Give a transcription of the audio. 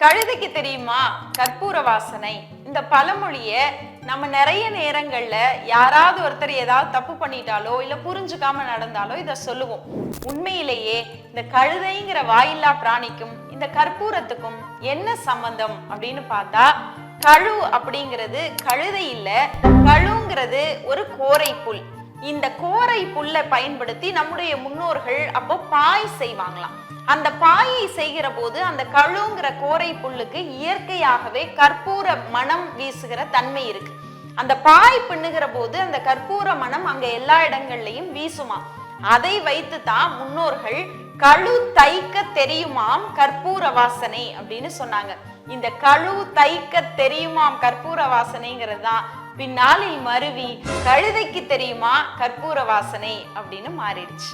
கழுதைக்கு தெரியுமா கற்பூர வாசனை? இந்த பழமொழிய நம்ம நிறைய நேரங்கள்ல யாராவது ஒருத்தர் ஏதாவது தப்பு பண்ணிட்டாலோ இல்ல புரிஞ்சுக்காம நடந்தாலோ இத சொல்லுவோம். உண்மையிலேயே இந்த கழுதைங்கிற வாயில்லா பிராணிக்கும் இந்த கற்பூரத்துக்கும் என்ன சம்பந்தம் அப்படின்னு பார்த்தா, கழு அப்படிங்கிறது கழுதை இல்ல, கழுங்கிறது ஒரு கோரை புல். இந்த கோரை புல்லை பயன்படுத்தி நம்முடைய முன்னோர்கள் அப்போ பாய் செய்வாங்களாம். அந்த பாயை செய்கிற போது அந்த கழுங்கிற கோரை புல்லுக்கு இயற்கையாகவே கற்பூர மனம் வீசுகிற தன்மை இருக்கு. அந்த பாய் பின்னுகிற போது அந்த கற்பூர மனம் அங்க எல்லா இடங்கள்லயும் வீசுமா. அதை வைத்து தான் முன்னோர்கள் கழு தைக்க தெரியுமாம் கற்பூர வாசனை அப்படின்னு சொன்னாங்க. இந்த கழு தைக்க தெரியுமாம் கற்பூர வாசனைங்கிறது தான் பின்னாளில் மருவி கழுதைக்கு தெரியுமா கற்பூர வாசனை அப்படின்னு மாறிடுச்சு.